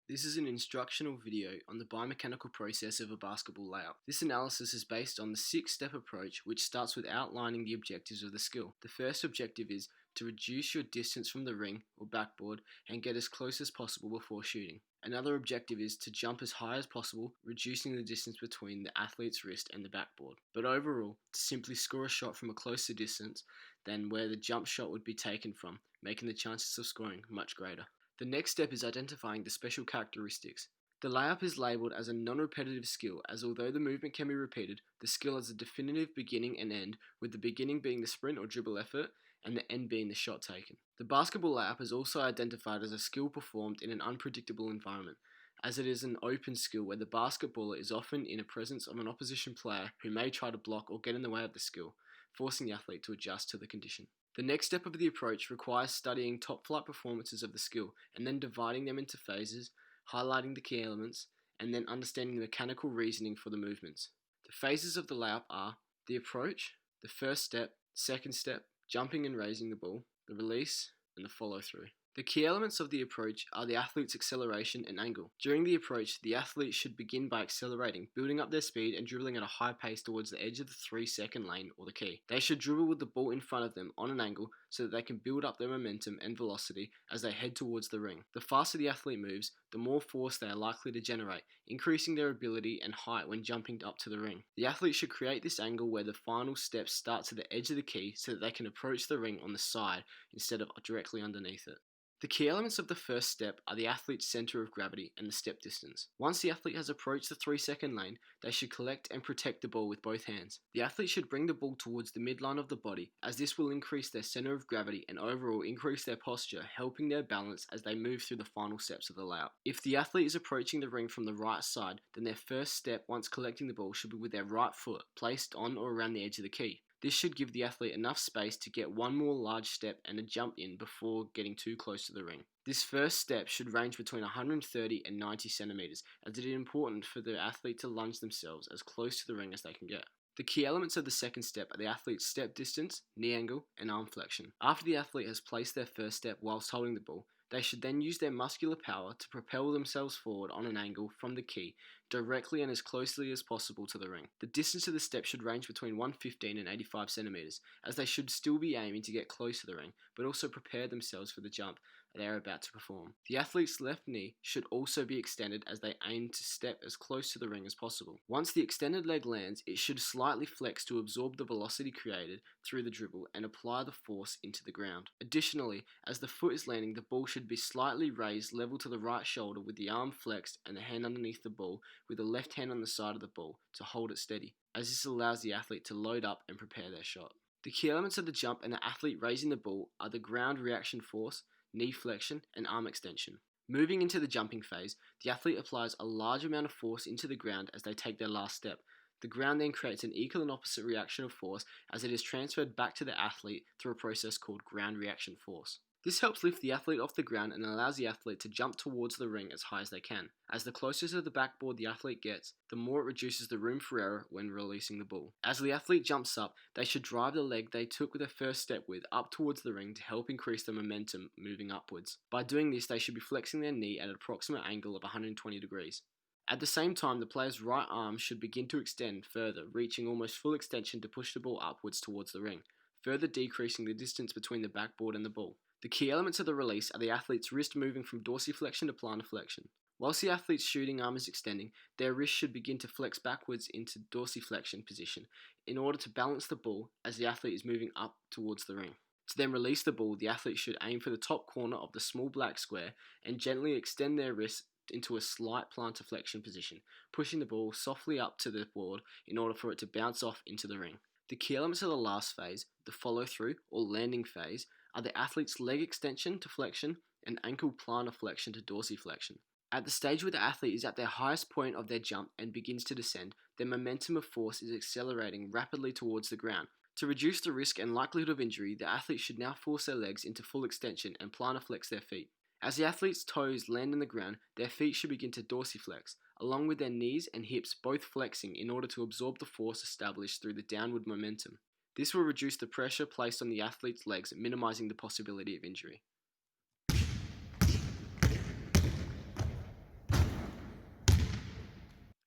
This is an instructional video on the biomechanical process of a basketball layup. This analysis is based on the 6-step approach, which starts with outlining the objectives of the skill. The first objective is to reduce your distance from the ring or backboard and get as close as possible before shooting. Another objective is to jump as high as possible, reducing the distance between the athlete's wrist and the backboard. But overall, to simply score a shot from a closer distance than where the jump shot would be taken from, making the chances of scoring much greater. The next step is identifying the special characteristics. The layup is labelled as a non-repetitive skill, as although the movement can be repeated, the skill has a definitive beginning and end, with the beginning being the sprint or dribble effort and the end being the shot taken. The basketball layup is also identified as a skill performed in an unpredictable environment, as it is an open skill where the basketballer is often in the presence of an opposition player who may try to block or get in the way of the skill, forcing the athlete to adjust to the condition. The next step of the approach requires studying top flight performances of the skill and then dividing them into phases, highlighting the key elements, and then understanding the mechanical reasoning for the movements. The phases of the layup are the approach, the first step, second step, jumping and raising the ball, the release, and the follow through. The key elements of the approach are the athlete's acceleration and angle. During the approach, the athlete should begin by accelerating, building up their speed and dribbling at a high pace towards the edge of the 3-second lane or the key. They should dribble with the ball in front of them on an angle so that they can build up their momentum and velocity as they head towards the ring. The faster the athlete moves, the more force they are likely to generate, increasing their ability and height when jumping up to the ring. The athlete should create this angle where the final steps start to the edge of the key so that they can approach the ring on the side instead of directly underneath it. The key elements of the first step are the athlete's center of gravity and the step distance. Once the athlete has approached the 3-second lane, they should collect and protect the ball with both hands. The athlete should bring the ball towards the midline of the body, as this will increase their center of gravity and overall increase their posture, helping their balance as they move through the final steps of the layup. If the athlete is approaching the ring from the right side, then their first step once collecting the ball should be with their right foot placed on or around the edge of the key. This should give the athlete enough space to get one more large step and a jump in before getting too close to the ring. This first step should range between 130 and 90 centimeters, as it is important for the athlete to lunge themselves as close to the ring as they can get. The key elements of the second step are the athlete's step distance, knee angle, and arm flexion. After the athlete has placed their first step whilst holding the ball, they should then use their muscular power to propel themselves forward on an angle from the key, directly and as closely as possible to the ring. The distance of the step should range between 115 and 85 centimeters, as they should still be aiming to get close to the ring, but also prepare themselves for the jump they are about to perform. The athlete's left knee should also be extended as they aim to step as close to the ring as possible. Once the extended leg lands, it should slightly flex to absorb the velocity created through the dribble and apply the force into the ground. Additionally, as the foot is landing, the ball should be slightly raised level to the right shoulder with the arm flexed and the hand underneath the ball, with the left hand on the side of the ball to hold it steady, as this allows the athlete to load up and prepare their shot. The key elements of the jump and the athlete raising the ball are the ground reaction force, knee flexion, and arm extension. Moving into the jumping phase, the athlete applies a large amount of force into the ground as they take their last step. The ground then creates an equal and opposite reaction of force as it is transferred back to the athlete through a process called ground reaction force. This helps lift the athlete off the ground and allows the athlete to jump towards the ring as high as they can. As the closer to the backboard the athlete gets, the more it reduces the room for error when releasing the ball. As the athlete jumps up, they should drive the leg they took with their first step with up towards the ring to help increase the momentum moving upwards. By doing this, they should be flexing their knee at an approximate angle of 120 degrees. At the same time, the player's right arm should begin to extend further, reaching almost full extension to push the ball upwards towards the ring, further decreasing the distance between the backboard and the ball. The key elements of the release are the athlete's wrist moving from dorsiflexion to plantar flexion. Whilst the athlete's shooting arm is extending, their wrist should begin to flex backwards into dorsiflexion position in order to balance the ball as the athlete is moving up towards the ring. To then release the ball, the athlete should aim for the top corner of the small black square and gently extend their wrist into a slight plantar flexion position, pushing the ball softly up to the board in order for it to bounce off into the ring. The key elements of the last phase, the follow-through or landing phase, are the athlete's leg extension to flexion and ankle plantar flexion to dorsiflexion. At the stage where the athlete is at their highest point of their jump and begins to descend, their momentum of force is accelerating rapidly towards the ground. To reduce the risk and likelihood of injury, the athlete should now force their legs into full extension and plantar flex their feet. As the athlete's toes land on the ground, their feet should begin to dorsiflex, along with their knees and hips both flexing in order to absorb the force established through the downward momentum. This will reduce the pressure placed on the athlete's legs, minimizing the possibility of injury.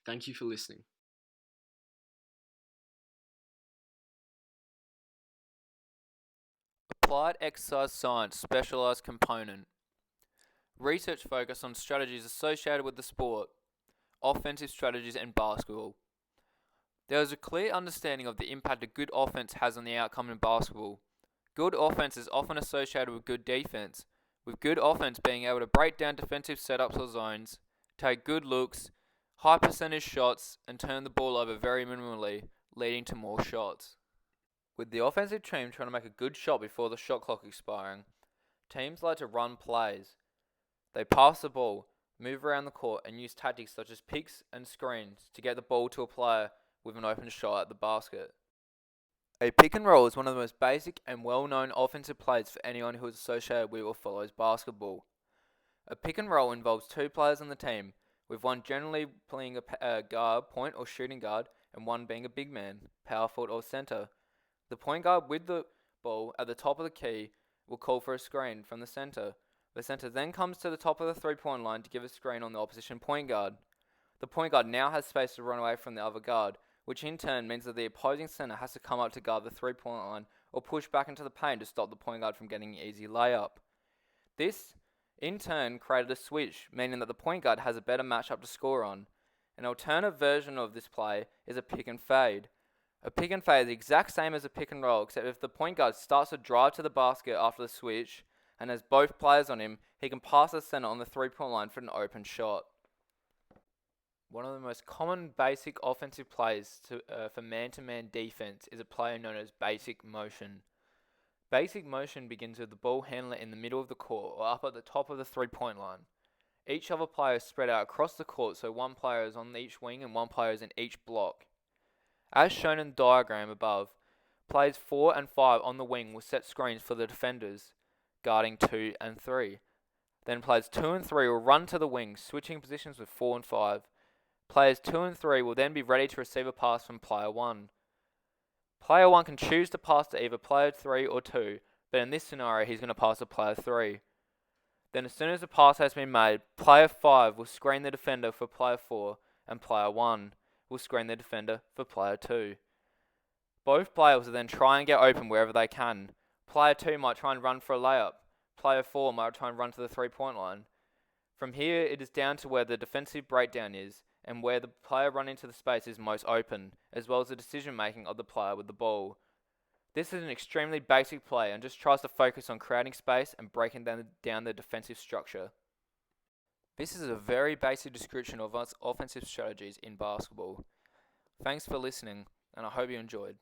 Thank you for listening. Applied Exercise Science Specialized Component. Research focused on strategies associated with the sport, offensive strategies in basketball. There is a clear understanding of the impact a good offense has on the outcome in basketball. Good offense is often associated with good defense, with good offense being able to break down defensive setups or zones, take good looks, high percentage shots, and turn the ball over very minimally, leading to more shots. With the offensive team trying to make a good shot before the shot clock expiring, teams like to run plays. They pass the ball, move around the court, and use tactics such as picks and screens to get the ball to a player with an open shot at the basket. A pick and roll is one of the most basic and well-known offensive plays for anyone who is associated with or follows basketball. A pick and roll involves two players on the team, with one generally playing a guard, point or shooting guard, and one being a big man, power forward or center. The point guard with the ball at the top of the key will call for a screen from the center. The center then comes to the top of the three-point line to give a screen on the opposition point guard. The point guard now has space to run away from the other guard, which in turn means that the opposing center has to come up to guard the three-point line or push back into the paint to stop the point guard from getting an easy layup. This, in turn, created a switch, meaning that the point guard has a better matchup to score on. An alternative version of this play is a pick and fade. A pick and fade is the exact same as a pick and roll, except if the point guard starts to drive to the basket after the switch and has both players on him, he can pass the center on the three-point line for an open shot. One of the most common basic offensive plays for man-to-man defense is a play known as basic motion. Basic motion begins with the ball handler in the middle of the court or up at the top of the three-point line. Each other player is spread out across the court, so one player is on each wing and one player is in each block. As shown in the diagram above, players 4 and 5 on the wing will set screens for the defenders, guarding 2 and 3. Then players 2 and 3 will run to the wing, switching positions with 4 and 5. Players 2 and 3 will then be ready to receive a pass from player 1. Player 1 can choose to pass to either player 3 or 2, but in this scenario he's going to pass to player 3. Then as soon as the pass has been made, player 5 will screen the defender for player 4, and player 1 will screen the defender for player 2. Both players will then try and get open wherever they can. Player 2 might try and run for a layup. Player 4 might try and run to the three-point line. From here, it is down to where the defensive breakdown is, and where the player running to the space is most open, as well as the decision-making of the player with the ball. This is an extremely basic play and just tries to focus on creating space and breaking down the defensive structure. This is a very basic description of offensive strategies in basketball. Thanks for listening, and I hope you enjoyed.